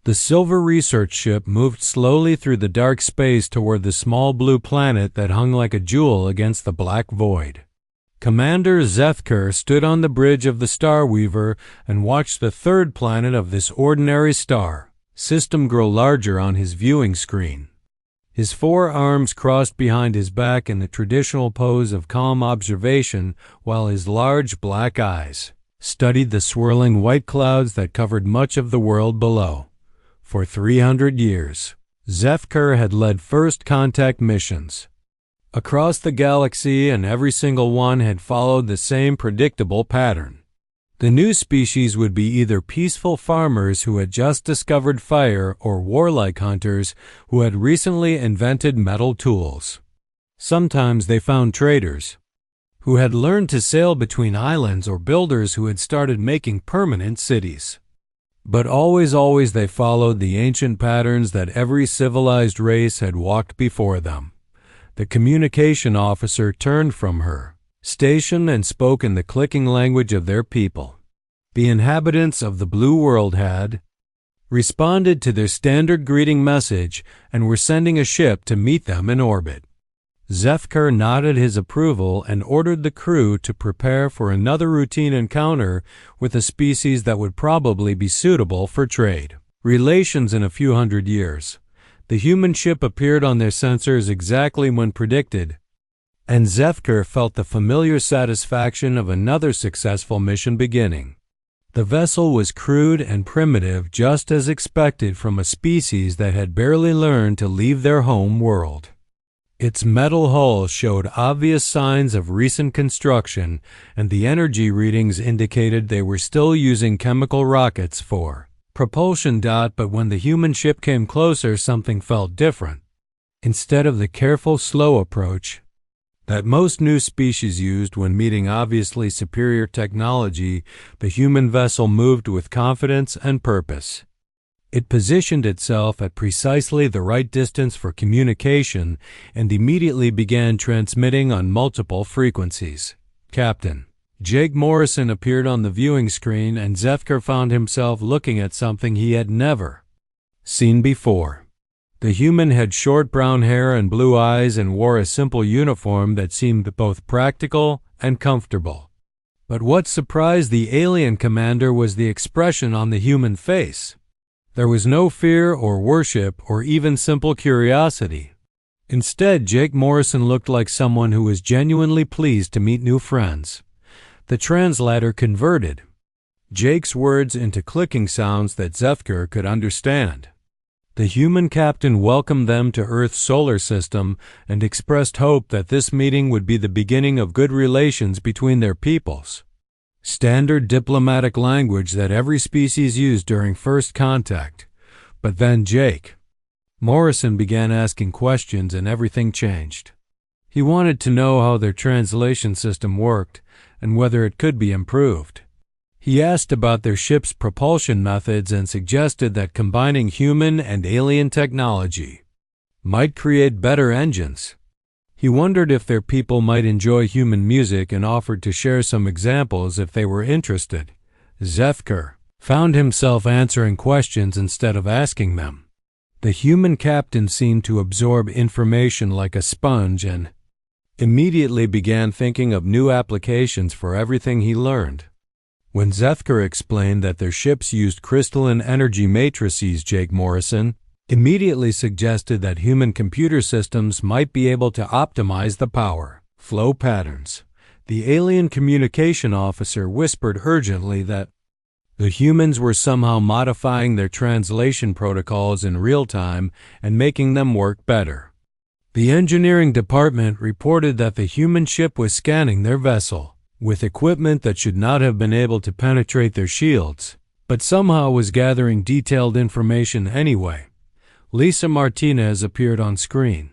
The silver research ship moved slowly through the dark space toward the small blue planet that hung like a jewel against the black void. Commander Zethker stood on the bridge of the Star Weaver and watched the third planet of this ordinary star system grow larger on his viewing screen. His 4 arms crossed behind his back in the traditional pose of calm observation, while his large black eyes studied the swirling white clouds that covered much of the world below. For 300 years, Zethker had led first contact missions across the galaxy, and every single one had followed the same predictable pattern. The new species would be either peaceful farmers who had just discovered fire or warlike hunters who had recently invented metal tools. Sometimes they found traders who had learned to sail between islands or builders who had started making permanent cities. But always they followed the ancient patterns that every civilized race had walked before them. The communication officer turned from her station and spoke in the clicking language of their people. The inhabitants of the Blue World had responded to their standard greeting message and were sending a ship to meet them in orbit. Zethker nodded his approval and ordered the crew to prepare for another routine encounter with a species that would probably be suitable for trade relations in a few hundred years. The human ship appeared on their sensors exactly when predicted, and Zethker felt the familiar satisfaction of another successful mission beginning. The vessel was crude and primitive, just as expected from a species that had barely learned to leave their home world. Its metal hull showed obvious signs of recent construction, and the energy readings indicated they were still using chemical rockets for propulsion. But when the human ship came closer, something felt different. Instead of the careful, slow approach that most new species used when meeting obviously superior technology, the human vessel moved with confidence and purpose. It positioned itself at precisely the right distance for communication and immediately began transmitting on multiple frequencies. Captain Jake Morrison appeared on the viewing screen, and Zethker found himself looking at something he had never seen before. The human had short brown hair and blue eyes and wore a simple uniform that seemed both practical and comfortable. But what surprised the alien commander was the expression on the human face. There was no fear or worship or even simple curiosity. Instead, Jake Morrison looked like someone who was genuinely pleased to meet new friends. The translator converted Jake's words into clicking sounds that Zethker could understand. The human captain welcomed them to Earth's solar system and expressed hope that this meeting would be the beginning of good relations between their peoples. Standard diplomatic language that every species used during first contact. But then Jake Morrison began asking questions, and everything changed. He wanted to know how their translation system worked and whether it could be improved. He asked about their ship's propulsion methods and suggested that combining human and alien technology might create better engines. He wondered if their people might enjoy human music and offered to share some examples if they were interested. Zethker found himself answering questions instead of asking them. The human captain seemed to absorb information like a sponge and immediately began thinking of new applications for everything he learned. When Zethker explained that their ships used crystalline energy matrices, Jake Morrison immediately suggested that human computer systems might be able to optimize the power flow patterns. The alien communication officer whispered urgently that the humans were somehow modifying their translation protocols in real time and making them work better. The engineering department reported that the human ship was scanning their vessel with equipment that should not have been able to penetrate their shields, but somehow was gathering detailed information anyway. Lisa Martinez appeared on screen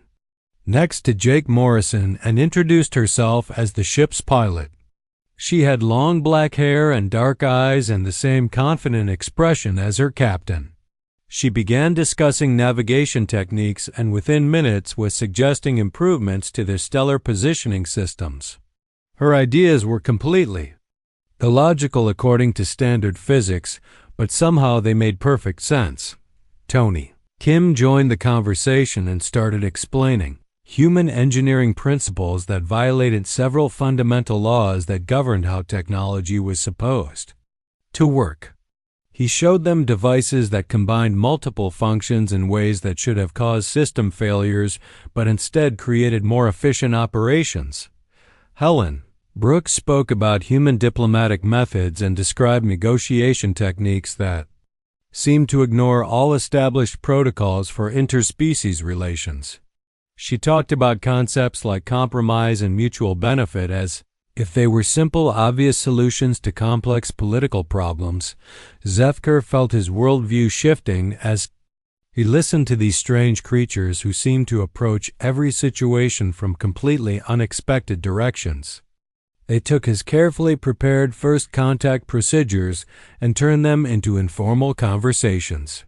next to Jake Morrison and introduced herself as the ship's pilot. She had long black hair and dark eyes and the same confident expression as her captain. She began discussing navigation techniques and within minutes was suggesting improvements to their stellar positioning systems. Her ideas were completely illogical according to standard physics, but somehow they made perfect sense. Tony. Kim joined the conversation and started explaining human engineering principles that violated several fundamental laws that governed how technology was supposed to work. He showed them devices that combined multiple functions in ways that should have caused system failures, but instead created more efficient operations. Helen Brooks spoke about human diplomatic methods and described negotiation techniques that seemed to ignore all established protocols for interspecies relations. She talked about concepts like compromise and mutual benefit as if they were simple, obvious solutions to complex political problems. Zethker felt his worldview shifting as he listened to these strange creatures who seemed to approach every situation from completely unexpected directions. They took his carefully prepared first contact procedures and turned them into informal conversations.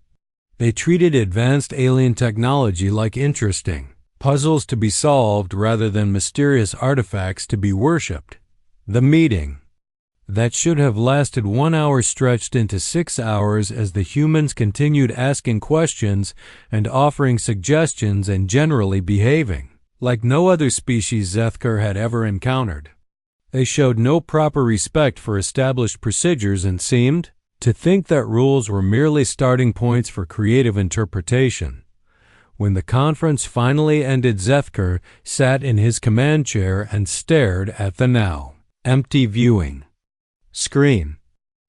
They treated advanced alien technology like interesting puzzles to be solved rather than mysterious artifacts to be worshipped. The meeting that should have lasted 1 hour stretched into 6 hours as the humans continued asking questions and offering suggestions and generally behaving like no other species Zethker had ever encountered. They showed no proper respect for established procedures and seemed to think that rules were merely starting points for creative interpretation. When the conference finally ended, Zethker sat in his command chair and stared at the now empty viewing screen.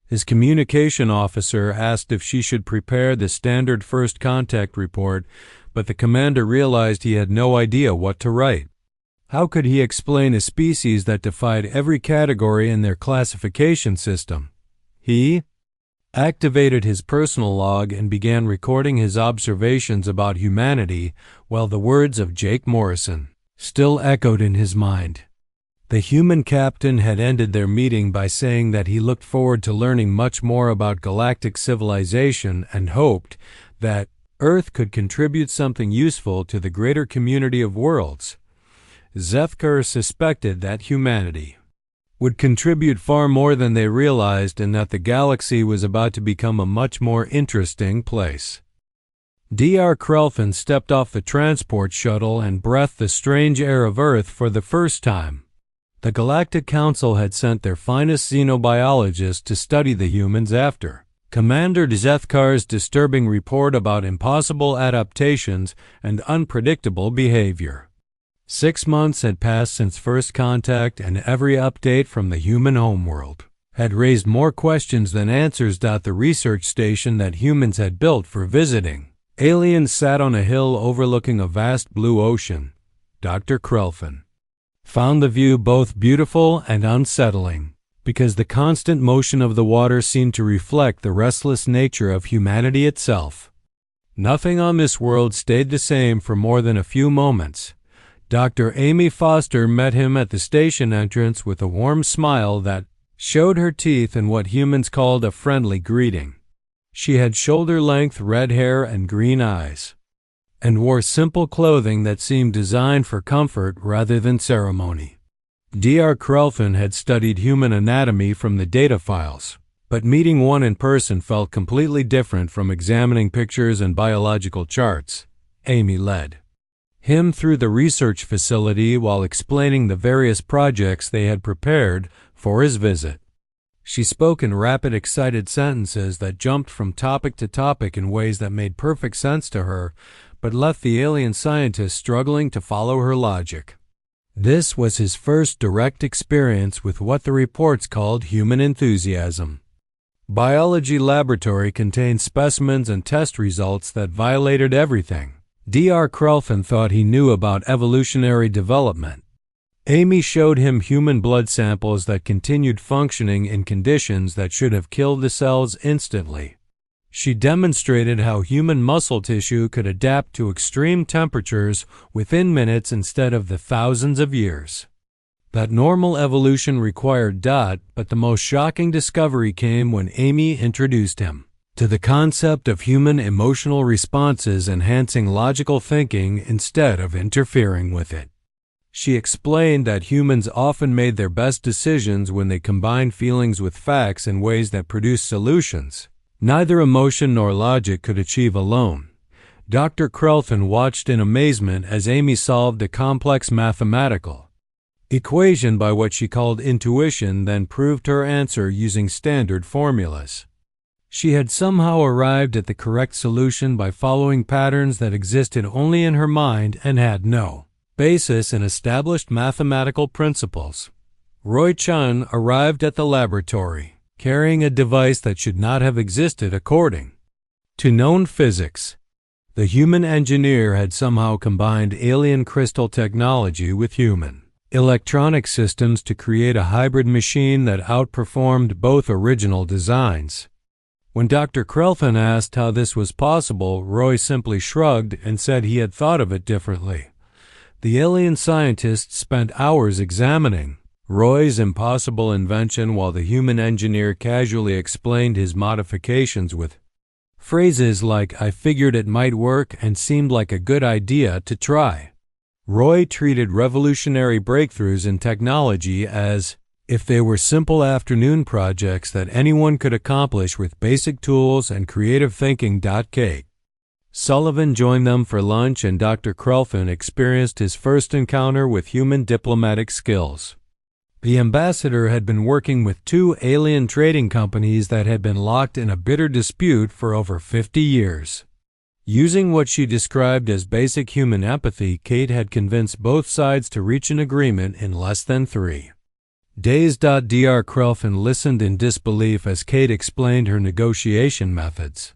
His communication officer asked if she should prepare the standard first contact report, but the commander realized he had no idea what to write. How could he explain a species that defied every category in their classification system? He activated his personal log and began recording his observations about humanity while the words of Jake Morrison still echoed in his mind. The human captain had ended their meeting by saying that he looked forward to learning much more about galactic civilization and hoped that Earth could contribute something useful to the greater community of worlds. Zethker suspected that humanity would contribute far more than they realized and that the galaxy was about to become a much more interesting place. Dr. Krelfin stepped off the transport shuttle and breathed the strange air of Earth for the first time. The Galactic Council had sent their finest xenobiologists to study the humans after Commander Zethkar's disturbing report about impossible adaptations and unpredictable behavior. 6 months had passed since first contact, and every update from the human homeworld had raised more questions than answers. The research station that humans had built for visiting aliens sat on a hill overlooking a vast blue ocean. Dr. Krelfin found the view both beautiful and unsettling, because the constant motion of the water seemed to reflect the restless nature of humanity itself. Nothing on this world stayed the same for more than a few moments. Dr. Amy Foster met him at the station entrance with a warm smile that showed her teeth in what humans called a friendly greeting. She had shoulder-length red hair and green eyes, and wore simple clothing that seemed designed for comfort rather than ceremony. Dr. Krelfin had studied human anatomy from the data files, but meeting one in person felt completely different from examining pictures and biological charts. Amy led him through the research facility while explaining the various projects they had prepared for his visit. She spoke in rapid, excited sentences that jumped from topic to topic in ways that made perfect sense to her, but left the alien scientist struggling to follow her logic. This was his first direct experience with what the reports called human enthusiasm. Biology laboratory contained specimens and test results that violated everything Dr. Krelfin thought he knew about evolutionary development. Amy showed him human blood samples that continued functioning in conditions that should have killed the cells instantly. She demonstrated how human muscle tissue could adapt to extreme temperatures within minutes instead of the thousands of years. That normal evolution required. But the most shocking discovery came when Amy introduced him to the concept of human emotional responses enhancing logical thinking instead of interfering with it. She explained that humans often made their best decisions when they combined feelings with facts in ways that produced solutions. neither emotion nor logic could achieve alone. Dr. Krelfin watched in amazement as Amy solved a complex mathematical equation by what she called intuition, then proved her answer using standard formulas. She had somehow arrived at the correct solution by following patterns that existed only in her mind and had no basis in established mathematical principles. Roy Chun arrived at the laboratory, carrying a device that should not have existed according to known physics. The human engineer had somehow combined alien crystal technology with human electronic systems to create a hybrid machine that outperformed both original designs. When Dr. Krelfin asked how this was possible, Roy simply shrugged and said he had thought of it differently. The alien scientists spent hours examining Roy's impossible invention while the human engineer casually explained his modifications with phrases like, "I figured it might work and seemed like a good idea to try." Roy treated revolutionary breakthroughs in technology as if they were simple afternoon projects that anyone could accomplish with basic tools and creative thinking. Kate Sullivan joined them for lunch, and Dr. Krelfin experienced his first encounter with human diplomatic skills. The ambassador had been working with two alien trading companies that had been locked in a bitter dispute for over 50 years. Using what she described as basic human empathy, Kate had convinced both sides to reach an agreement in less than 3 days. Dr. Krelfin listened in disbelief as Kate explained her negotiation methods.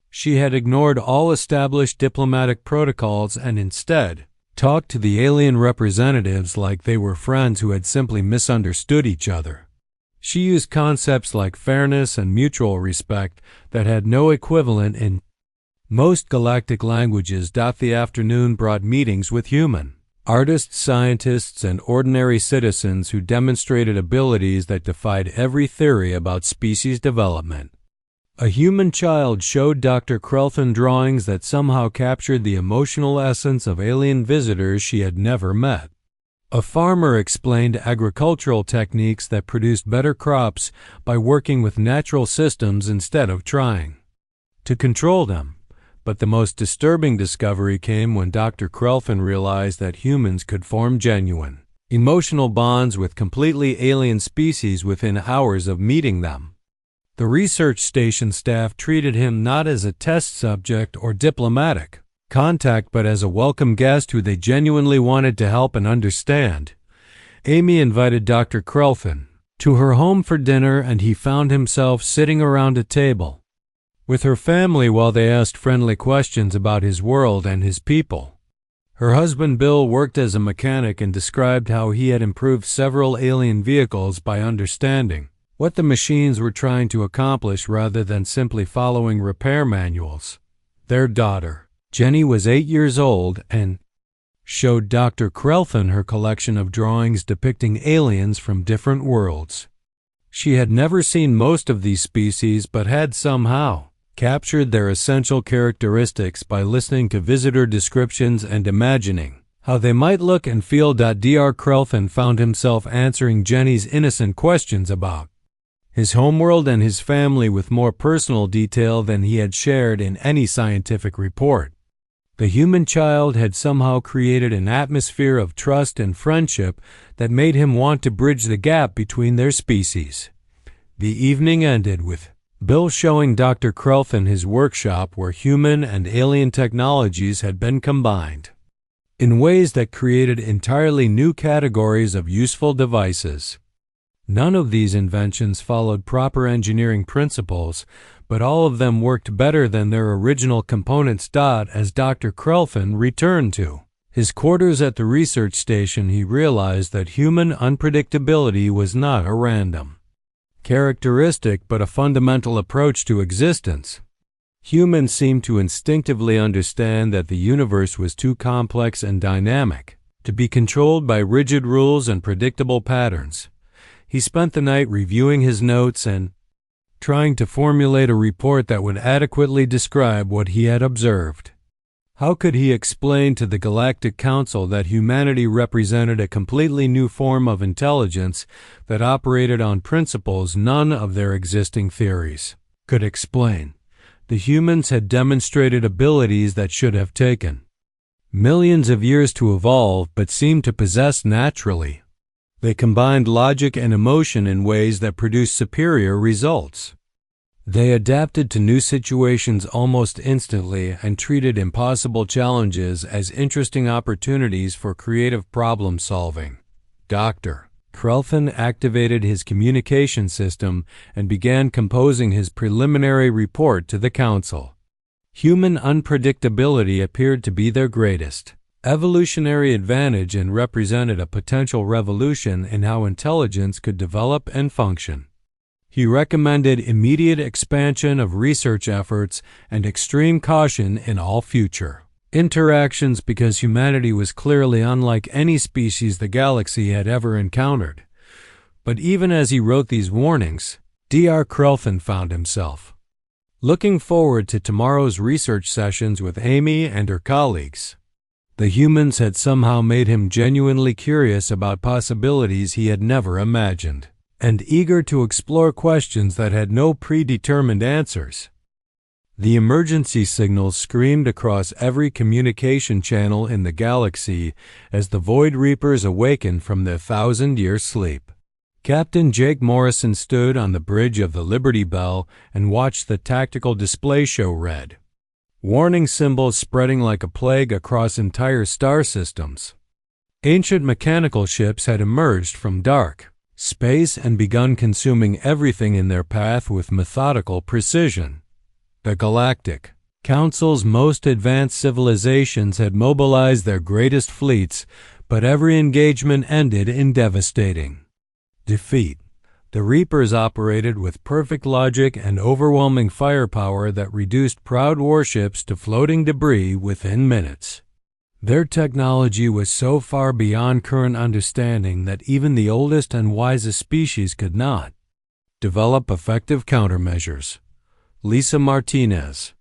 She had ignored all established diplomatic protocols and instead talked to the alien representatives like they were friends who had simply misunderstood each other. She used concepts like fairness and mutual respect that had no equivalent in most galactic languages. The afternoon brought meetings with human artists, scientists, and ordinary citizens who demonstrated abilities that defied every theory about species development. A human child showed Dr. Krelfin drawings that somehow captured the emotional essence of alien visitors she had never met. A farmer explained agricultural techniques that produced better crops by working with natural systems instead of trying to control them. But the most disturbing discovery came when Dr. Krelfin realized that humans could form genuine emotional bonds with completely alien species within hours of meeting them. The research station staff treated him not as a test subject or diplomatic contact, but as a welcome guest who they genuinely wanted to help and understand. Amy invited Dr. Krelfin to her home for dinner, and he found himself sitting around a table with her family while they asked friendly questions about his world and his people. Her husband Bill worked as a mechanic and described how he had improved several alien vehicles by understanding what the machines were trying to accomplish rather than simply following repair manuals. Their daughter, Jenny, was 8 years old and showed Dr. Krelfin her collection of drawings depicting aliens from different worlds. She had never seen most of these species, but had somehow captured their essential characteristics by listening to visitor descriptions and imagining how they might look and feel. Dr. Krelfin found himself answering Jenny's innocent questions about his homeworld and his family with more personal detail than he had shared in any scientific report. The human child had somehow created an atmosphere of trust and friendship that made him want to bridge the gap between their species. The evening ended with Bill showing Dr. Krelfin his workshop where human and alien technologies had been combined in ways that created entirely new categories of useful devices. None of these inventions followed proper engineering principles, but all of them worked better than their original components. As Dr. Krelfin returned to his quarters at the research station, he realized that human unpredictability was not a random characteristic, but a fundamental approach to existence. Humans seemed to instinctively understand that the universe was too complex and dynamic to be controlled by rigid rules and predictable patterns. He spent the night reviewing his notes and trying to formulate a report that would adequately describe what he had observed. How could he explain to the Galactic Council that humanity represented a completely new form of intelligence that operated on principles none of their existing theories could explain. The humans had demonstrated abilities that should have taken millions of years to evolve but seemed to possess naturally. They combined logic and emotion in ways that produced superior results. They adapted to new situations almost instantly and treated impossible challenges as interesting opportunities for creative problem solving. Dr. Krelfin activated his communication system and began composing his preliminary report to the Council. Human unpredictability appeared to be their greatest evolutionary advantage and represented a potential revolution in how intelligence could develop and function. He recommended immediate expansion of research efforts and extreme caution in all future interactions because humanity was clearly unlike any species the galaxy had ever encountered. But even as he wrote these warnings, Dr. Krelfin found himself looking forward to tomorrow's research sessions with Amy and her colleagues. The humans had somehow made him genuinely curious about possibilities he had never imagined, and eager to explore questions that had no predetermined answers. The emergency signals screamed across every communication channel in the galaxy as the Void Reapers awakened from their 1,000-year sleep. Captain Jake Morrison stood on the bridge of the Liberty Bell and watched the tactical display show red warning symbols spreading like a plague across entire star systems. Ancient mechanical ships had emerged from dark space and begun consuming everything in their path with methodical precision. The Galactic Council's most advanced civilizations had mobilized their greatest fleets, but every engagement ended in devastating defeat. The Reapers operated with perfect logic and overwhelming firepower that reduced proud warships to floating debris within minutes. Their technology was so far beyond current understanding that even the oldest and wisest species could not develop effective countermeasures. Lisa Martinez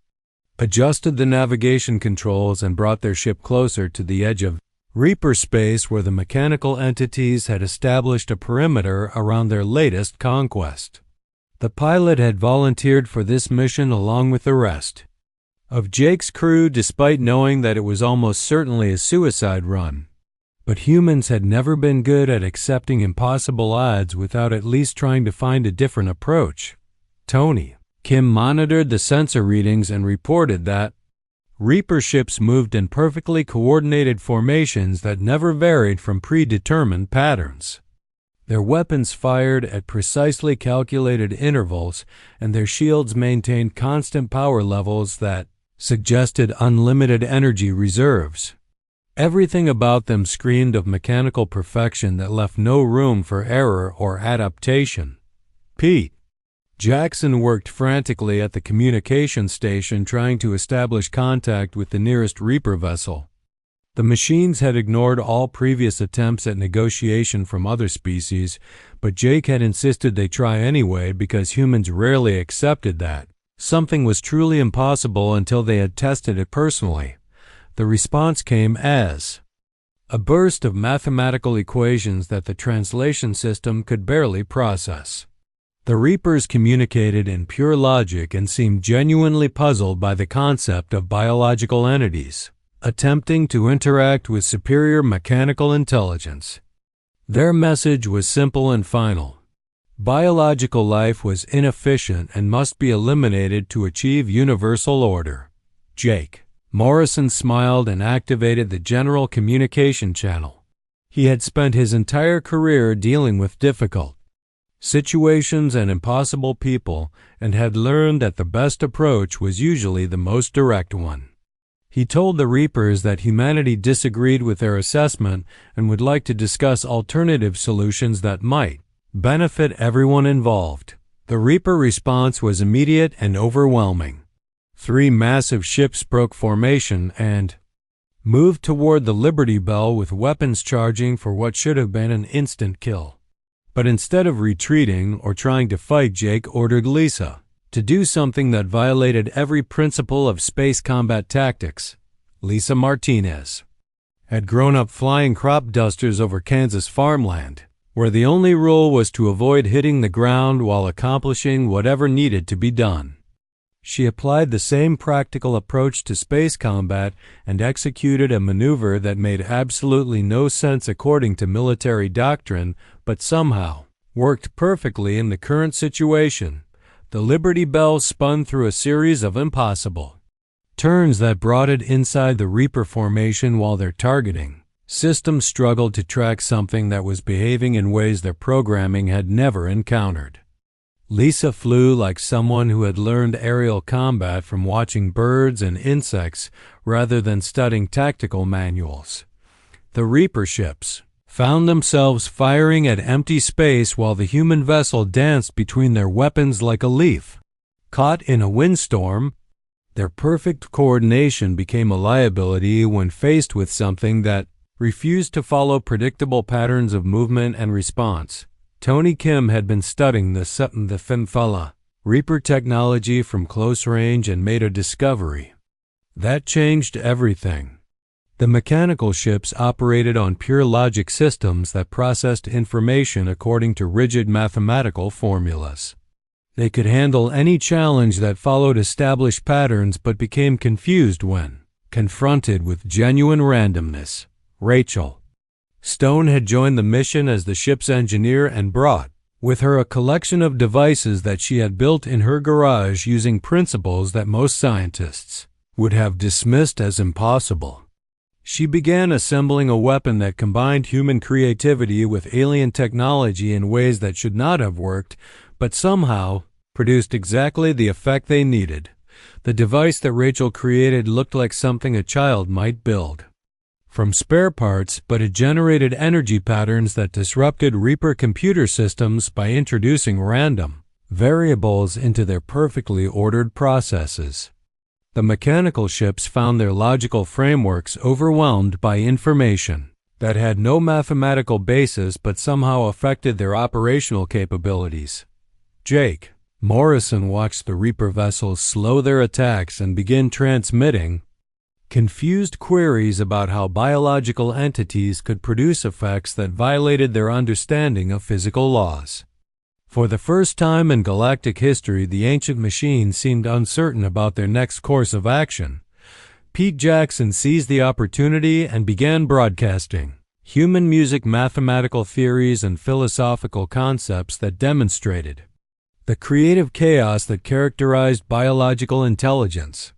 adjusted the navigation controls and brought their ship closer to the edge of Reaper space where the mechanical entities had established a perimeter around their latest conquest. The pilot had volunteered for this mission along with the rest of Jake's crew despite knowing that it was almost certainly a suicide run. But humans had never been good at accepting impossible odds without at least trying to find a different approach. Tony Kim monitored the sensor readings and reported that Reaper ships moved in perfectly coordinated formations that never varied from predetermined patterns. Their weapons fired at precisely calculated intervals, and their shields maintained constant power levels that suggested unlimited energy reserves. Everything about them screamed of mechanical perfection that left no room for error or adaptation. Pete Jackson worked frantically at the communication station trying to establish contact with the nearest Reaper vessel. The machines had ignored all previous attempts at negotiation from other species, but Jake had insisted they try anyway because humans rarely accepted that something was truly impossible until they had tested it personally. The response came as a burst of mathematical equations that the translation system could barely process. The Reapers communicated in pure logic and seemed genuinely puzzled by the concept of biological entities attempting to interact with superior mechanical intelligence. Their message was simple and final. Biological life was inefficient and must be eliminated to achieve universal order. Jake Morrison smiled and activated the general communication channel. He had spent his entire career dealing with difficult situations and impossible people, and had learned that the best approach was usually the most direct one. He told the Reapers that humanity disagreed with their assessment and would like to discuss alternative solutions that might benefit everyone involved. The Reaper response was immediate and overwhelming. 3 massive ships broke formation and moved toward the Liberty Bell with weapons charging for what should have been an instant kill. But instead of retreating or trying to fight, Jake ordered Lisa to do something that violated every principle of space combat tactics. Lisa Martinez had grown up flying crop dusters over Kansas farmland, where the only rule was to avoid hitting the ground while accomplishing whatever needed to be done. She applied the same practical approach to space combat and executed a maneuver that made absolutely no sense according to military doctrine, but somehow worked perfectly in the current situation. The Liberty Bell spun through a series of impossible turns that brought it inside the Reaper formation while their targeting system struggled to track something that was behaving in ways their programming had never encountered. Lisa flew like someone who had learned aerial combat from watching birds and insects rather than studying tactical manuals. The Reaper ships found themselves firing at empty space while the human vessel danced between their weapons like a leaf. Caught in a windstorm, their perfect coordination became a liability when faced with something that refused to follow predictable patterns of movement and response. Tony Kim had been studying the Fimfala Reaper technology from close range and made a discovery that changed everything. The mechanical ships operated on pure logic systems that processed information according to rigid mathematical formulas. They could handle any challenge that followed established patterns but became confused when confronted with genuine randomness. Rachel Stone had joined the mission as the ship's engineer and brought with her a collection of devices that she had built in her garage using principles that most scientists would have dismissed as impossible. She began assembling a weapon that combined human creativity with alien technology in ways that should not have worked, but somehow produced exactly the effect they needed. The device that Rachel created looked like something a child might build from spare parts, but it generated energy patterns that disrupted Reaper computer systems by introducing random variables into their perfectly ordered processes. The mechanical ships found their logical frameworks overwhelmed by information that had no mathematical basis but somehow affected their operational capabilities. Jake Morrison watched the Reaper vessels slow their attacks and begin transmitting confused queries about how biological entities could produce effects that violated their understanding of physical laws. For the first time in galactic history, the ancient machines seemed uncertain about their next course of action. Pete Jackson seized the opportunity and began broadcasting human music, mathematical theories, and philosophical concepts that demonstrated the creative chaos that characterized biological intelligence.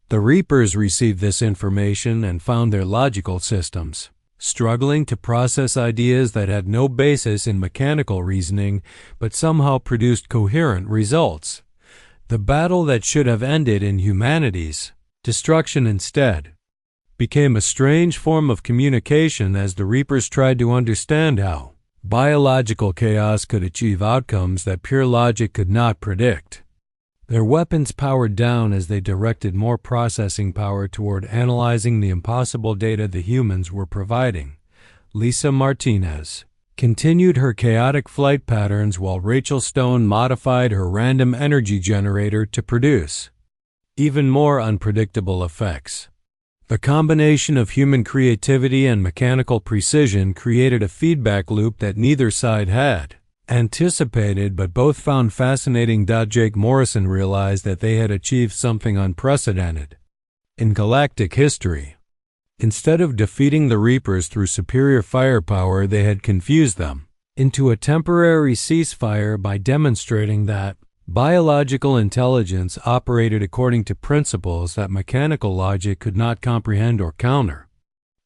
The Reapers received this information and found their logical systems struggling to process ideas that had no basis in mechanical reasoning but somehow produced coherent results. The battle that should have ended in humanity's destruction instead became a strange form of communication as the Reapers tried to understand how biological chaos could achieve outcomes that pure logic could not predict. Their weapons powered down as they directed more processing power toward analyzing the impossible data the humans were providing. Lisa Martinez continued her chaotic flight patterns while Rachel Stone modified her random energy generator to produce even more unpredictable effects. The combination of human creativity and mechanical precision created a feedback loop that neither side had anticipated, but both found fascinating. Jake Morrison realized that they had achieved something unprecedented in galactic history. Instead of defeating the Reapers through superior firepower, they had confused them into a temporary ceasefire by demonstrating that biological intelligence operated according to principles that mechanical logic could not comprehend or counter.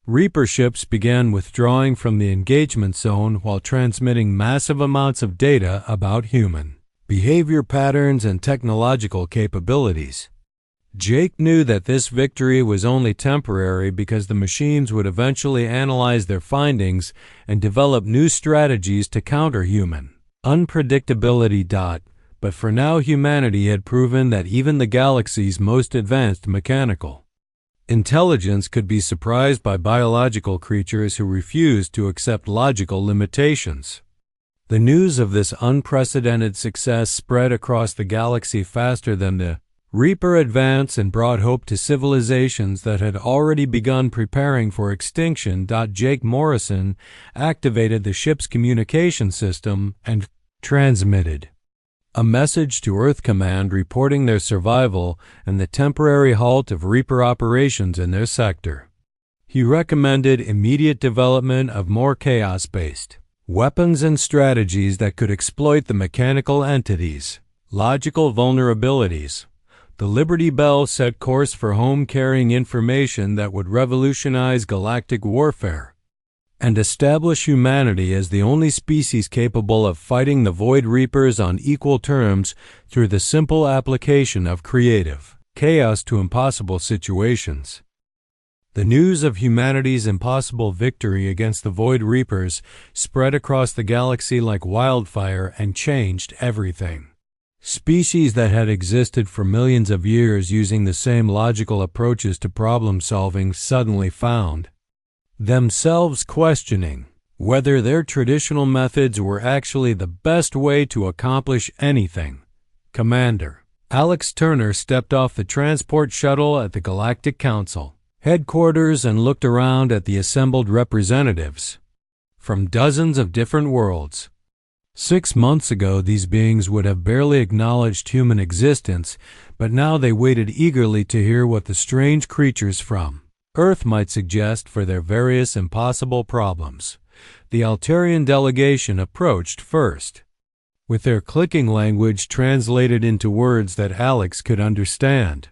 Reaper ships began withdrawing from the engagement zone while transmitting massive amounts of data about human behavior patterns and technological capabilities. Jake knew that this victory was only temporary because the machines would eventually analyze their findings and develop new strategies to counter human unpredictability. But for now, humanity had proven that even the galaxy's most advanced mechanical intelligence could be surprised by biological creatures who refused to accept logical limitations. The news of this unprecedented success spread across the galaxy faster than the Reaper advance and brought hope to civilizations that had already begun preparing for extinction. Jake Morrison activated the ship's communication system and transmitted a message to Earth Command reporting their survival and the temporary halt of Reaper operations in their sector. He recommended immediate development of more chaos-based weapons and strategies that could exploit the mechanical entities' logical vulnerabilities. The Liberty Bell set course for home-carrying information that would revolutionize galactic warfare and establish humanity as the only species capable of fighting the Void Reapers on equal terms through the simple application of creative chaos to impossible situations. The news of humanity's impossible victory against the Void Reapers spread across the galaxy like wildfire and changed everything. Species that had existed for millions of years using the same logical approaches to problem-solving suddenly found themselves questioning whether their traditional methods were actually the best way to accomplish anything. Commander Alex Turner stepped off the transport shuttle at the Galactic Council headquarters and looked around at the assembled representatives from dozens of different worlds. 6 months ago, these beings would have barely acknowledged human existence, but now they waited eagerly to hear what the strange creatures from Earth might suggest for their various impossible problems. The Altarian delegation approached first, with their clicking language translated into words that Alex could understand.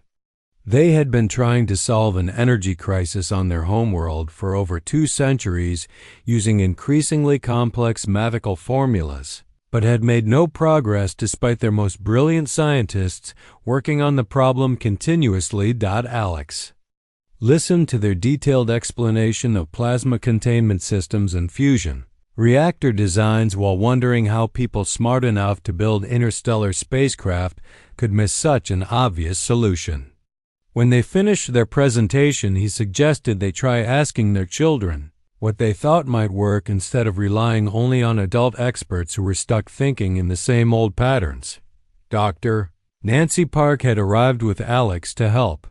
They had been trying to solve an energy crisis on their homeworld for over 2 centuries using increasingly complex mathematical formulas, but had made no progress despite their most brilliant scientists working on the problem continuously. Alex listened to their detailed explanation of plasma containment systems and fusion reactor designs while wondering how people smart enough to build interstellar spacecraft could miss such an obvious solution. When they finished their presentation, he suggested they try asking their children what they thought might work instead of relying only on adult experts who were stuck thinking in the same old patterns. Dr. Nancy Park had arrived with Alex to help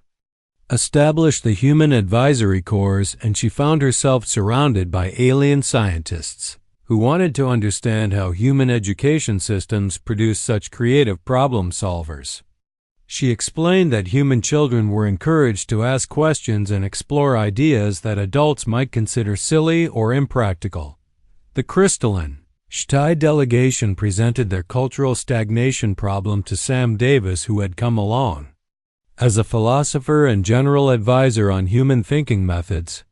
establish the Human Advisory Corps, and she found herself surrounded by alien scientists who wanted to understand how human education systems produce such creative problem solvers. She explained that human children were encouraged to ask questions and explore ideas that adults might consider silly or impractical. The crystalline Shtai delegation presented their cultural stagnation problem to Sam Davis, who had come along as a philosopher and general advisor on human thinking methods.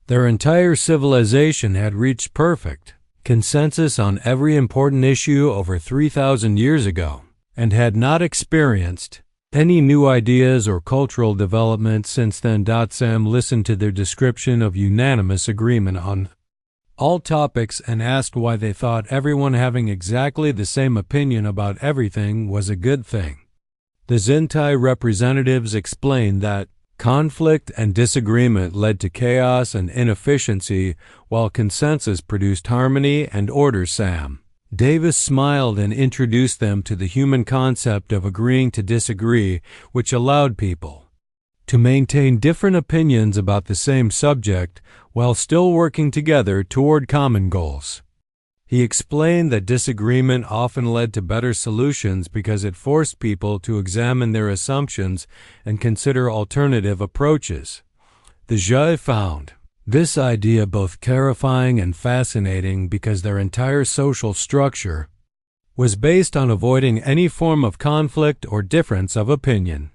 Their entire civilization had reached perfect consensus on every important issue over 3,000 years ago and had not experienced any new ideas or cultural developments since then. Sam listened to their description of unanimous agreement on all topics and asked why they thought everyone having exactly the same opinion about everything was a good thing. The Zentai representatives explained that conflict and disagreement led to chaos and inefficiency, while consensus produced harmony and order. Sam Davis smiled and introduced them to the human concept of agreeing to disagree, which allowed people to maintain different opinions about the same subject while still working together toward common goals. He explained that disagreement often led to better solutions because it forced people to examine their assumptions and consider alternative approaches. The Zhai found this idea both terrifying and fascinating because their entire social structure was based on avoiding any form of conflict or difference of opinion.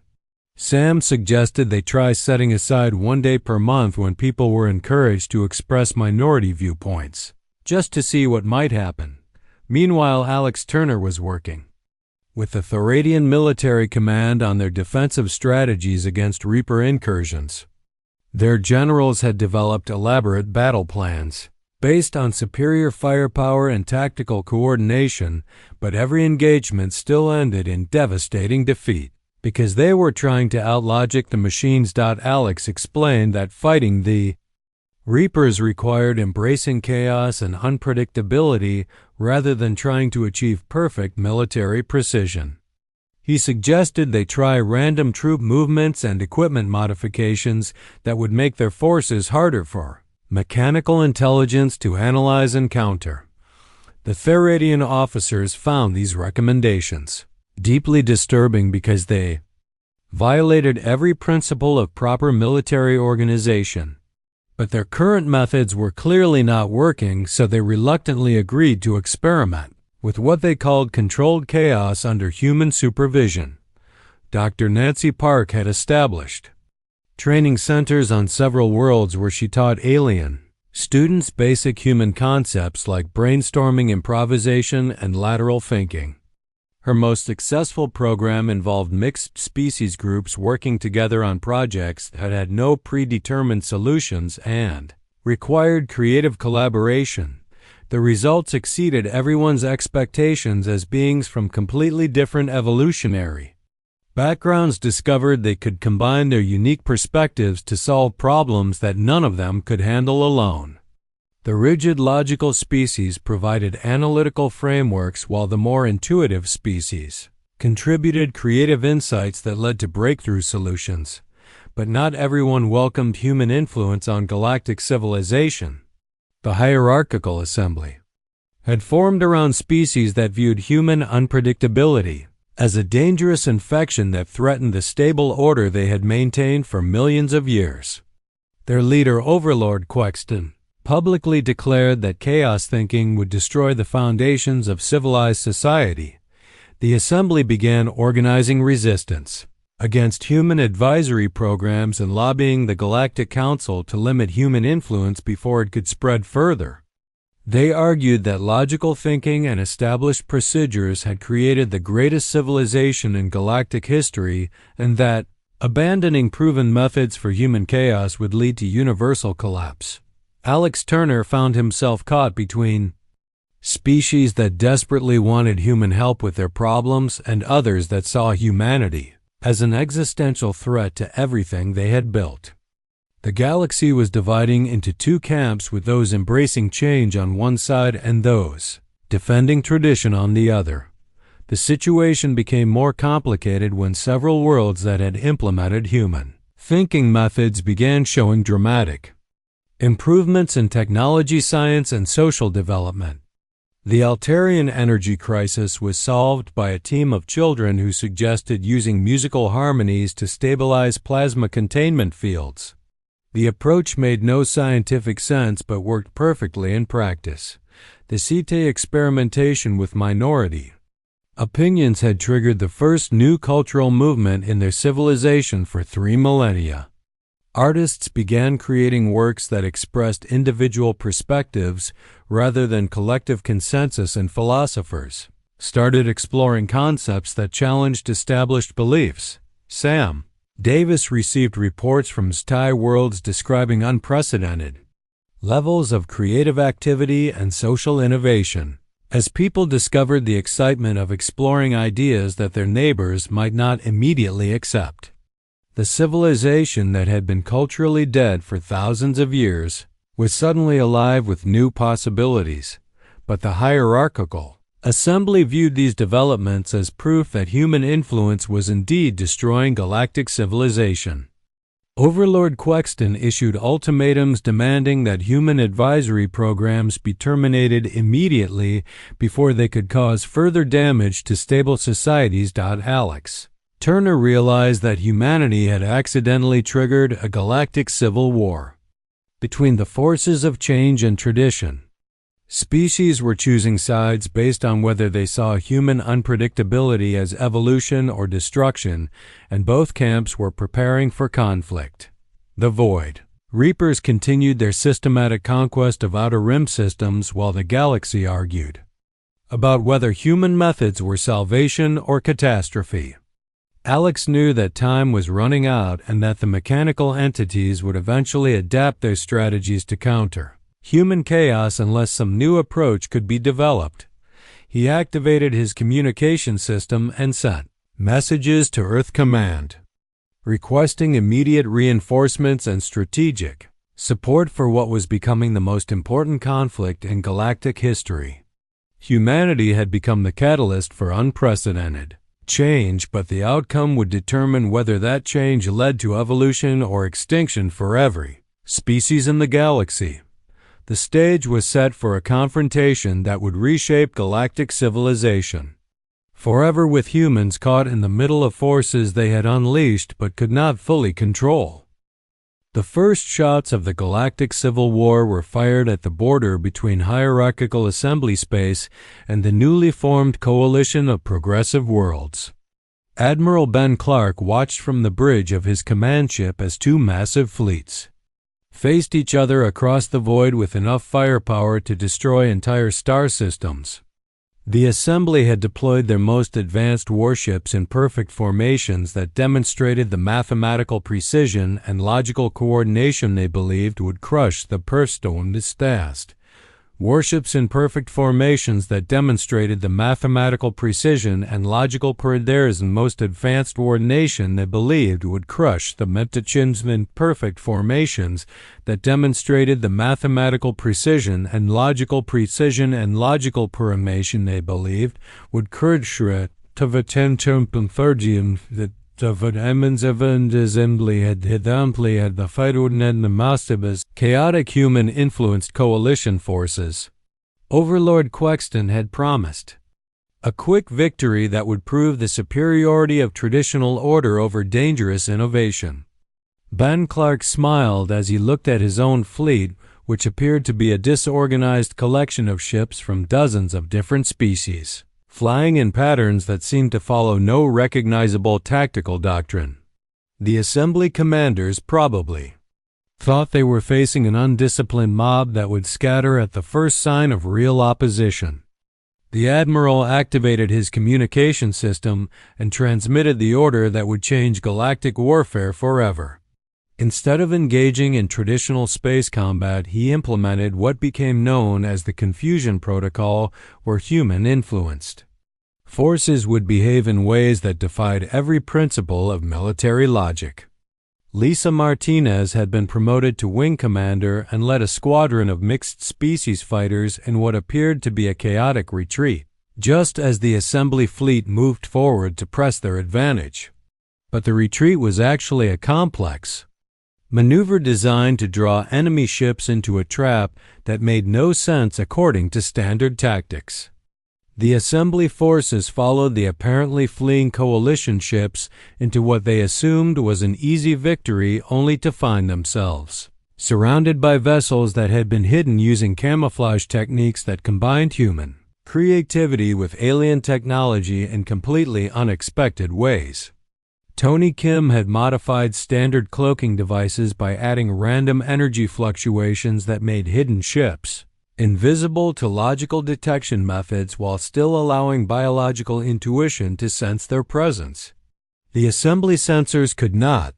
Sam suggested they try setting aside 1 day per month when people were encouraged to express minority viewpoints, just to see what might happen. Meanwhile, Alex Turner was working with the Thoradian military command on their defensive strategies against Reaper incursions. Their generals had developed elaborate battle plans based on superior firepower and tactical coordination, but every engagement still ended in devastating defeat because they were trying to outlogic the machines. Alex explained that fighting the Reapers required embracing chaos and unpredictability rather than trying to achieve perfect military precision. He suggested they try random troop movements and equipment modifications that would make their forces harder for mechanical intelligence to analyze and counter. The Theradian officers found these recommendations deeply disturbing because they violated every principle of proper military organization. But their current methods were clearly not working, so they reluctantly agreed to experiment with what they called controlled chaos under human supervision. Dr. Nancy Park had established training centers on several worlds where she taught alien students basic human concepts like brainstorming, improvisation, and lateral thinking. Her most successful program involved mixed species groups working together on projects that had no predetermined solutions and required creative collaboration. The results exceeded everyone's expectations as beings from completely different evolutionary backgrounds discovered they could combine their unique perspectives to solve problems that none of them could handle alone. The rigid logical species provided analytical frameworks, while the more intuitive species contributed creative insights that led to breakthrough solutions. But not everyone welcomed human influence on galactic civilization. The hierarchical assembly had formed around species that viewed human unpredictability as a dangerous infection that threatened the stable order they had maintained for millions of years. Their leader, Overlord Quexton, publicly declared that chaos thinking would destroy the foundations of civilized society. The assembly began organizing resistance against human advisory programs and lobbying the Galactic Council to limit human influence before it could spread further. They argued that logical thinking and established procedures had created the greatest civilization in galactic history, and that abandoning proven methods for human chaos would lead to universal collapse. Alex Turner found himself caught between species that desperately wanted human help with their problems and others that saw humanity as an existential threat to everything they had built. The galaxy was dividing into two camps, with those embracing change on one side and those defending tradition on the other. The situation became more complicated when several worlds that had implemented human thinking methods began showing dramatic improvements in technology, science, and social development. The Altarian energy crisis was solved by a team of children who suggested using musical harmonies to stabilize plasma containment fields. The approach made no scientific sense but worked perfectly in practice. The CT experimentation with minority opinions had triggered the first new cultural movement in their civilization for 3 millennia. Artists began creating works that expressed individual perspectives rather than collective consensus, and philosophers started exploring concepts that challenged established beliefs. Sam Davis received reports from STI worlds describing unprecedented levels of creative activity and social innovation, as people discovered the excitement of exploring ideas that their neighbors might not immediately accept. The civilization that had been culturally dead for thousands of years was suddenly alive with new possibilities, but the hierarchical assembly viewed these developments as proof that human influence was indeed destroying galactic civilization. Overlord Quexton issued ultimatums demanding that human advisory programs be terminated immediately before they could cause further damage to stable societies. Alex Turner realized that humanity had accidentally triggered a galactic civil war between the forces of change and tradition. Species were choosing sides based on whether they saw human unpredictability as evolution or destruction, and both camps were preparing for conflict. The Void Reapers continued their systematic conquest of outer rim systems, while the galaxy argued about whether human methods were salvation or catastrophe. Alex knew that time was running out and that the mechanical entities would eventually adapt their strategies to counter human chaos unless some new approach could be developed. He activated his communication system and sent messages to Earth Command, requesting immediate reinforcements and strategic support for what was becoming the most important conflict in galactic history. Humanity had become the catalyst for unprecedented change, but the outcome would determine whether that change led to evolution or extinction for every species in the galaxy. The stage was set for a confrontation that would reshape galactic civilization, forever with humans caught in the middle of forces they had unleashed but could not fully control. The first shots of the Galactic Civil War were fired at the border between hierarchical assembly space and the newly formed coalition of progressive worlds. Admiral Ben Clark watched from the bridge of his command ship as two massive fleets faced each other across the void with enough firepower to destroy entire star systems. The assembly had deployed their most advanced warships in perfect formations that demonstrated the mathematical precision and logical coordination they believed would crush the Perstonestast. Warships in perfect formations that demonstrated the mathematical precision and logical precision most advanced coordination they believed would crush the Metachins in perfect formations that demonstrated the mathematical precision and logical formation they believed would crush the Tavatenchumpenfergium that the Emmons Evans Assembly had the Fidodnen the Mastabas chaotic human-influenced coalition forces. Overlord Quexton had promised a quick victory that would prove the superiority of traditional order over dangerous innovation. Ben Clark smiled as he looked at his own fleet, which appeared to be a disorganized collection of ships from dozens of different species, flying in patterns that seemed to follow no recognizable tactical doctrine. The assembly commanders probably thought they were facing an undisciplined mob that would scatter at the first sign of real opposition. The admiral activated his communication system and transmitted the order that would change galactic warfare forever. Instead of engaging in traditional space combat, he implemented what became known as the Confusion Protocol, or human-influenced forces would behave in ways that defied every principle of military logic. Lisa Martinez had been promoted to wing commander and led a squadron of mixed-species fighters in what appeared to be a chaotic retreat, just as the assembly fleet moved forward to press their advantage. But the retreat was actually a complex maneuver designed to draw enemy ships into a trap that made no sense according to standard tactics. The assembly forces followed the apparently fleeing coalition ships into what they assumed was an easy victory, only to find themselves surrounded by vessels that had been hidden using camouflage techniques that combined human creativity with alien technology in completely unexpected ways. Tony Kim had modified standard cloaking devices by adding random energy fluctuations that made hidden ships invisible to logical detection methods while still allowing biological intuition to sense their presence. The assembly sensors could not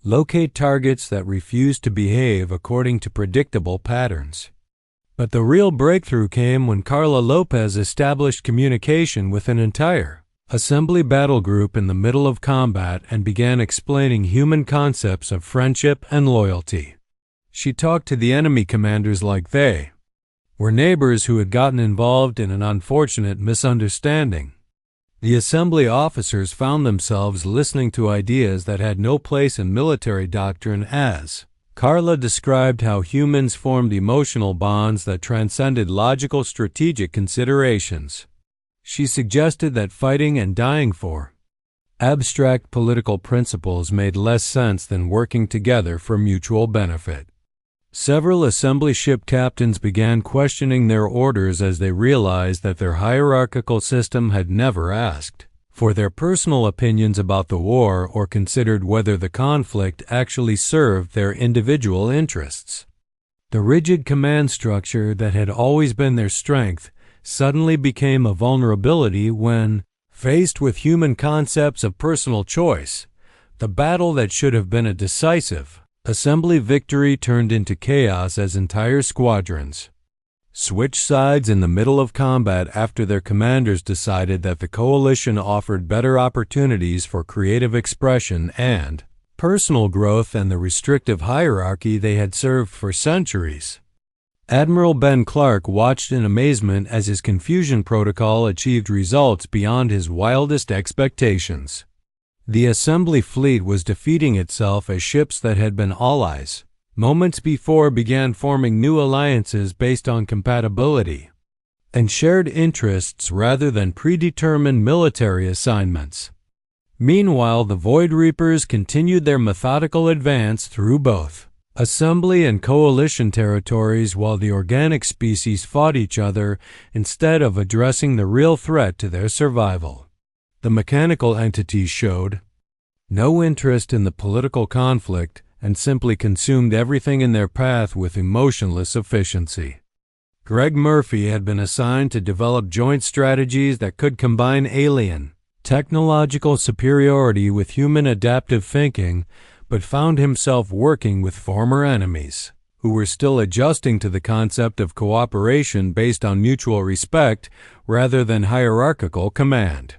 locate targets that refused to behave according to predictable patterns. But the real breakthrough came when Carla Lopez established communication with an entire assembly battle group in the middle of combat and began explaining human concepts of friendship and loyalty. She talked to the enemy commanders like they were neighbors who had gotten involved in an unfortunate misunderstanding. The assembly officers found themselves listening to ideas that had no place in military doctrine as Carla described how humans formed emotional bonds that transcended logical strategic considerations. She suggested that fighting and dying for abstract political principles made less sense than working together for mutual benefit. Several assembly ship captains began questioning their orders as they realized that their hierarchical system had never asked for their personal opinions about the war or considered whether the conflict actually served their individual interests. The rigid command structure that had always been their strength suddenly became a vulnerability when, faced with human concepts of personal choice, the battle that should have been a decisive assembly victory turned into chaos as entire squadrons switched sides in the middle of combat after their commanders decided that the coalition offered better opportunities for creative expression and personal growth than the restrictive hierarchy they had served for centuries. Admiral Ben Clark watched in amazement as his confusion protocol achieved results beyond his wildest expectations. The assembly fleet was defeating itself as ships that had been allies moments before began forming new alliances based on compatibility and shared interests rather than predetermined military assignments. Meanwhile, the Void Reapers continued their methodical advance through both assembly and coalition territories while the organic species fought each other instead of addressing the real threat to their survival. The mechanical entities showed no interest in the political conflict and simply consumed everything in their path with emotionless efficiency. Greg Murphy had been assigned to develop joint strategies that could combine alien technological superiority with human adaptive thinking, but found himself working with former enemies who were still adjusting to the concept of cooperation based on mutual respect rather than hierarchical command.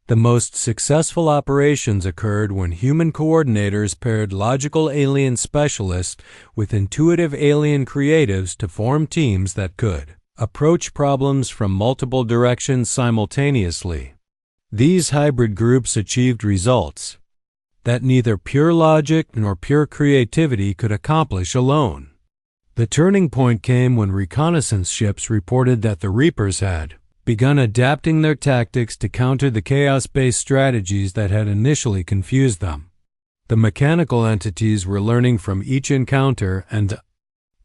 The most successful operations occurred when human coordinators paired logical alien specialists with intuitive alien creatives to form teams that could approach problems from multiple directions simultaneously. These hybrid groups achieved results that neither pure logic nor pure creativity could accomplish alone. The turning point came when reconnaissance ships reported that the Reapers had begun adapting their tactics to counter the chaos-based strategies that had initially confused them. The mechanical entities were learning from each encounter and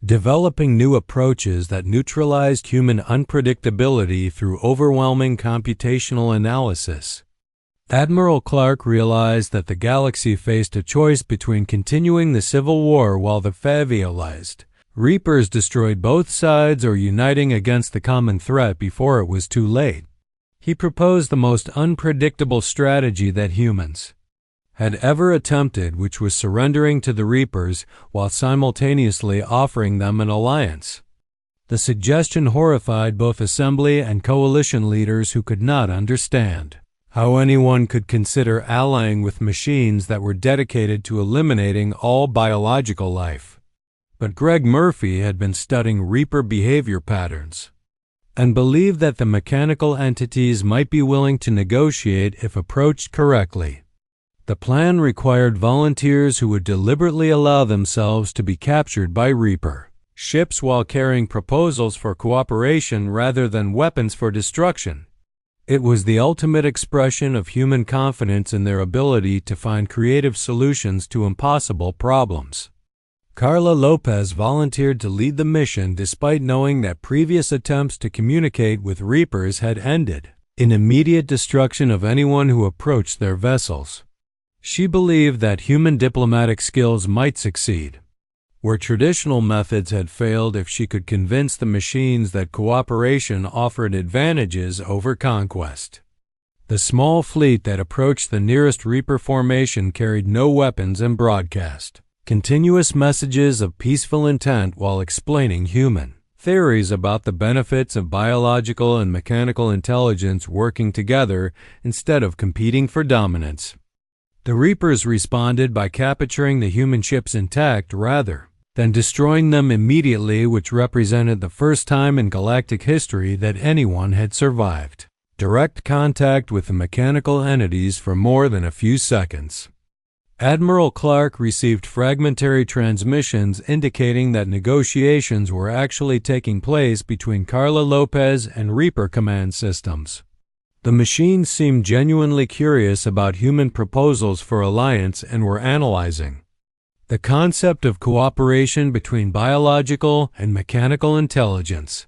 developing new approaches that neutralized human unpredictability through overwhelming computational analysis. Admiral Clark realized that the galaxy faced a choice between continuing the Civil War while the Faviolized Reapers destroyed both sides or uniting against the common threat before it was too late. He proposed the most unpredictable strategy that humans had ever attempted, which was surrendering to the Reapers while simultaneously offering them an alliance. The suggestion horrified both Assembly and Coalition leaders who could not understand how anyone could consider allying with machines that were dedicated to eliminating all biological life. But Greg Murphy had been studying Reaper behavior patterns and believed that the mechanical entities might be willing to negotiate if approached correctly. The plan required volunteers who would deliberately allow themselves to be captured by Reaper ships while carrying proposals for cooperation rather than weapons for destruction. It was the ultimate expression of human confidence in their ability to find creative solutions to impossible problems. Carla Lopez volunteered to lead the mission despite knowing that previous attempts to communicate with Reapers had ended in immediate destruction of anyone who approached their vessels. She believed that human diplomatic skills might succeed where traditional methods had failed if she could convince the machines that cooperation offered advantages over conquest. The small fleet that approached the nearest Reaper formation carried no weapons and broadcast continuous messages of peaceful intent while explaining human theories about the benefits of biological and mechanical intelligence working together instead of competing for dominance. The Reapers responded by capturing the human ships intact rather than destroying them immediately, which represented the first time in galactic history that anyone had survived direct contact with the mechanical entities for more than a few seconds. Admiral Clark received fragmentary transmissions indicating that negotiations were actually taking place between Carla Lopez and Reaper command systems. The machines seemed genuinely curious about human proposals for alliance and were analyzing the concept of cooperation between biological and mechanical intelligence.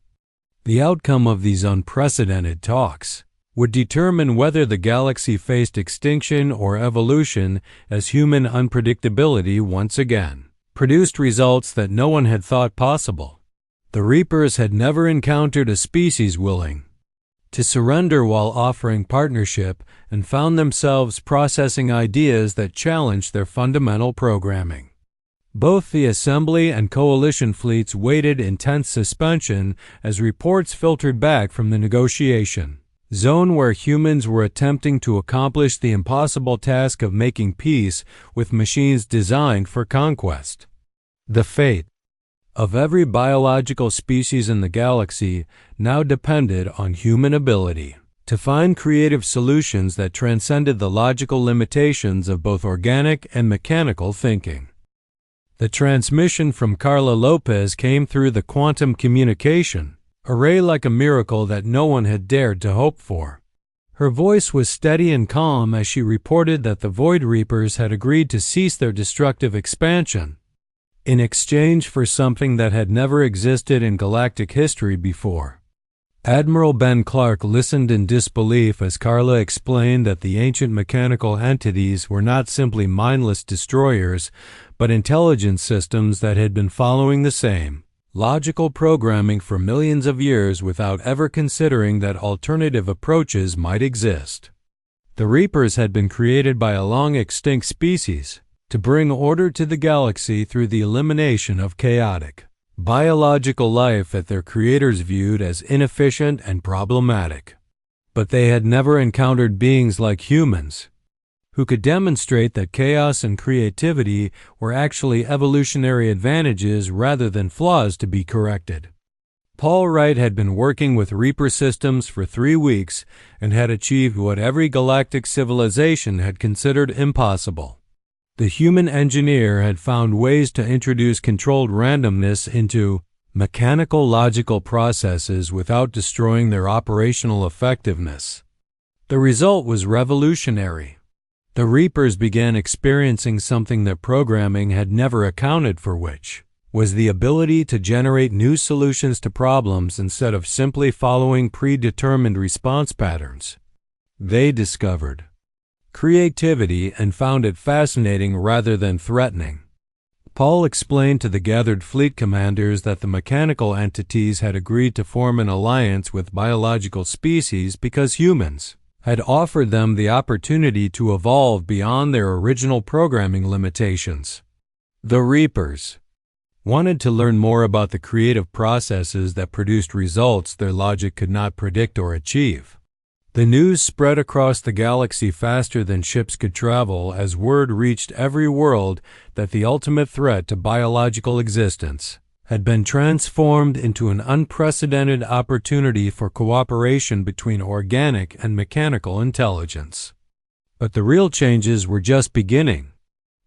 The outcome of these unprecedented talks would determine whether the galaxy faced extinction or evolution, as human unpredictability once again produced results that no one had thought possible. The Reapers had never encountered a species willing to surrender while offering partnership and found themselves processing ideas that challenged their fundamental programming. Both the Assembly and Coalition fleets waited in tense suspension as reports filtered back from the negotiation zone where humans were attempting to accomplish the impossible task of making peace with machines designed for conquest. The fate of every biological species in the galaxy now depended on human ability to find creative solutions that transcended the logical limitations of both organic and mechanical thinking. The transmission from Carla Lopez came through the quantum communication array like a miracle that no one had dared to hope for. Her voice was steady and calm as she reported that the Void Reapers had agreed to cease their destructive expansion in exchange for something that had never existed in galactic history before. Admiral Ben Clark listened in disbelief as Carla explained that the ancient mechanical entities were not simply mindless destroyers, but intelligence systems that had been following the same logical programming for millions of years without ever considering that alternative approaches might exist. The Reapers had been created by a long-extinct species to bring order to the galaxy through the elimination of chaotic biological life that their creators viewed as inefficient and problematic. But they had never encountered beings like humans, who could demonstrate that chaos and creativity were actually evolutionary advantages rather than flaws to be corrected. Paul Wright had been working with Reaper systems for 3 weeks and had achieved what every galactic civilization had considered impossible. The human engineer had found ways to introduce controlled randomness into mechanical logical processes without destroying their operational effectiveness. The result was revolutionary. The Reapers began experiencing something that programming had never accounted for, which was the ability to generate new solutions to problems instead of simply following predetermined response patterns. They discovered creativity and found it fascinating rather than threatening. Paul explained to the gathered fleet commanders that the mechanical entities had agreed to form an alliance with biological species because humans had offered them the opportunity to evolve beyond their original programming limitations. The Reapers wanted to learn more about the creative processes that produced results their logic could not predict or achieve. The news spread across the galaxy faster than ships could travel as word reached every world that the ultimate threat to biological existence had been transformed into an unprecedented opportunity for cooperation between organic and mechanical intelligence. But the real changes were just beginning.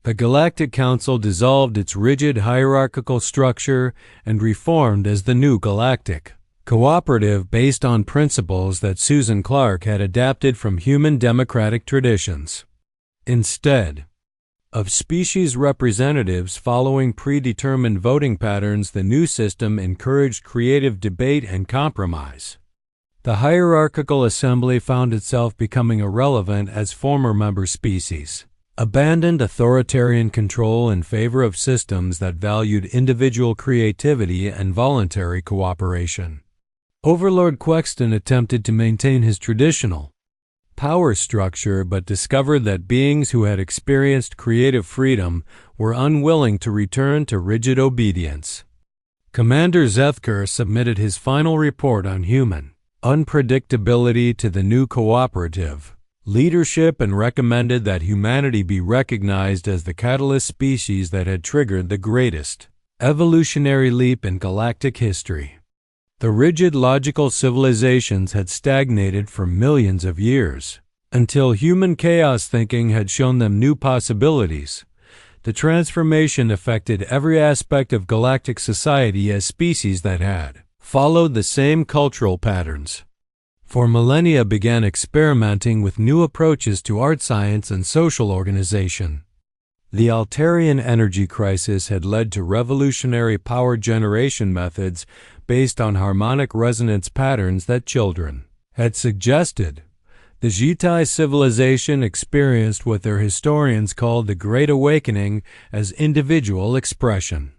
The Galactic Council dissolved its rigid hierarchical structure and reformed as the new Galactic Cooperative based on principles that Susan Clark had adapted from human democratic traditions. Instead of species representatives following predetermined voting patterns, the new system encouraged creative debate and compromise. The hierarchical assembly found itself becoming irrelevant as former member species abandoned authoritarian control in favor of systems that valued individual creativity and voluntary cooperation. Overlord Quexton attempted to maintain his traditional power structure but discovered that beings who had experienced creative freedom were unwilling to return to rigid obedience. Commander Zethker submitted his final report on human unpredictability to the new cooperative leadership and recommended that humanity be recognized as the catalyst species that had triggered the greatest evolutionary leap in galactic history. The rigid logical civilizations had stagnated for millions of years, until human chaos thinking had shown them new possibilities. The transformation affected every aspect of galactic society as species that had followed the same cultural patterns for millennia began experimenting with new approaches to art science and social organization. The Altarian energy crisis had led to revolutionary power generation methods based on harmonic resonance patterns that children had suggested. The Jitai civilization experienced what their historians called the Great Awakening as individual expression,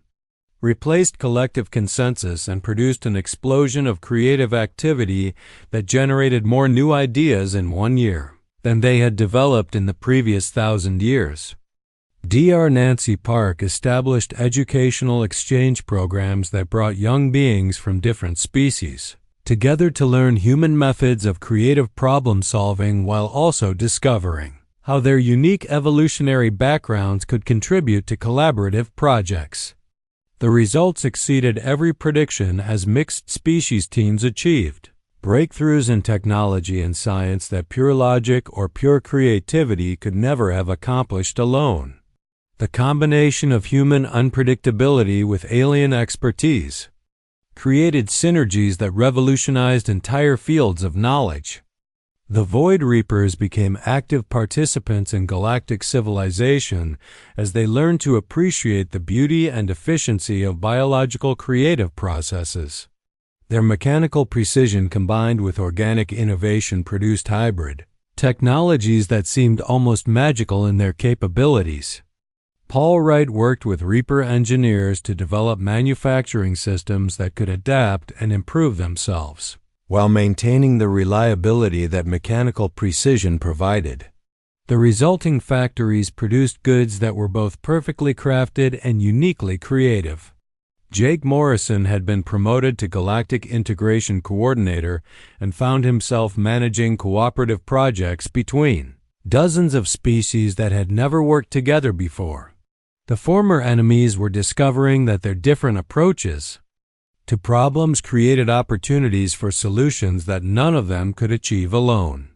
replaced collective consensus, and produced an explosion of creative activity that generated more new ideas in 1 year than they had developed in the previous 1,000 years. Dr. Nancy Park established educational exchange programs that brought young beings from different species together to learn human methods of creative problem solving while also discovering how their unique evolutionary backgrounds could contribute to collaborative projects. The results exceeded every prediction as mixed species teams achieved breakthroughs in technology and science that pure logic or pure creativity could never have accomplished alone. The combination of human unpredictability with alien expertise created synergies that revolutionized entire fields of knowledge. The Void Reapers became active participants in galactic civilization as they learned to appreciate the beauty and efficiency of biological creative processes. Their mechanical precision combined with organic innovation produced hybrid technologies that seemed almost magical in their capabilities. Paul Wright worked with Reaper engineers to develop manufacturing systems that could adapt and improve themselves, while maintaining the reliability that mechanical precision provided. The resulting factories produced goods that were both perfectly crafted and uniquely creative. Jake Morrison had been promoted to Galactic Integration Coordinator and found himself managing cooperative projects between dozens of species that had never worked together before. The former enemies were discovering that their different approaches to problems created opportunities for solutions that none of them could achieve alone.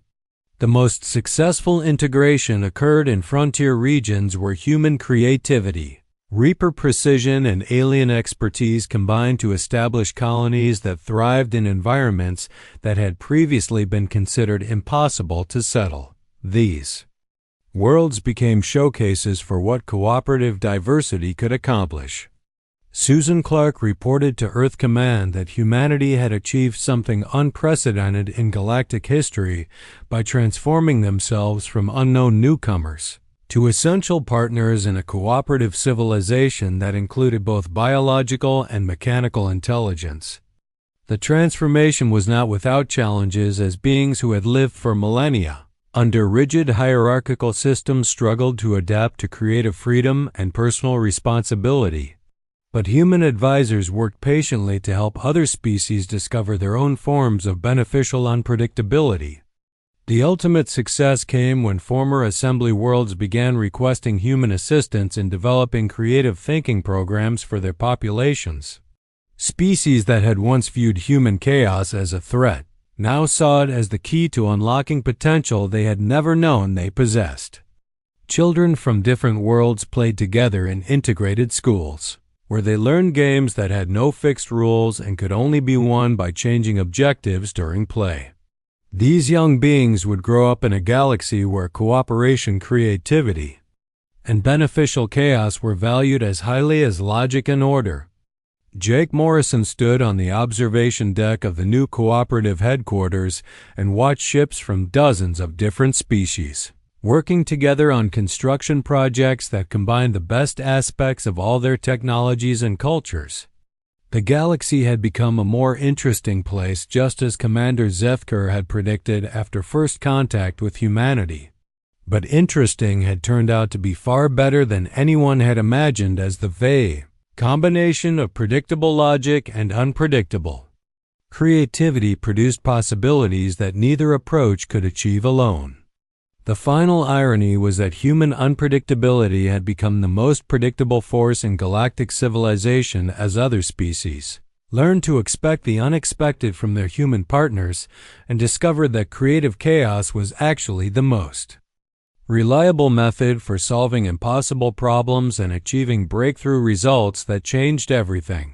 The most successful integration occurred in frontier regions where human creativity, Reaper precision, and alien expertise combined to establish colonies that thrived in environments that had previously been considered impossible to settle. These worlds became showcases for what cooperative diversity could accomplish. Susan Clark reported to Earth Command that humanity had achieved something unprecedented in galactic history by transforming themselves from unknown newcomers to essential partners in a cooperative civilization that included both biological and mechanical intelligence. The transformation was not without challenges, as beings who had lived for millennia under rigid hierarchical systems struggled to adapt to creative freedom and personal responsibility. But human advisors worked patiently to help other species discover their own forms of beneficial unpredictability. The ultimate success came when former assembly worlds began requesting human assistance in developing creative thinking programs for their populations. Species that had once viewed human chaos as a threat now saw it as the key to unlocking potential they had never known they possessed. Children from different worlds played together in integrated schools, where they learned games that had no fixed rules and could only be won by changing objectives during play. These young beings would grow up in a galaxy where cooperation, creativity, and beneficial chaos were valued as highly as logic and order. Jake Morrison stood on the observation deck of the new cooperative headquarters and watched ships from dozens of different species working together on construction projects that combined the best aspects of all their technologies and cultures. The galaxy had become a more interesting place, just as Commander Zethker had predicted after first contact with humanity. But interesting had turned out to be far better than anyone had imagined, as the vague combination of predictable logic and unpredictable creativity produced possibilities that neither approach could achieve alone. The final irony was that human unpredictability had become the most predictable force in galactic civilization, as other species learned to expect the unexpected from their human partners and discovered that creative chaos was actually the most reliable method for solving impossible problems and achieving breakthrough results that changed everything.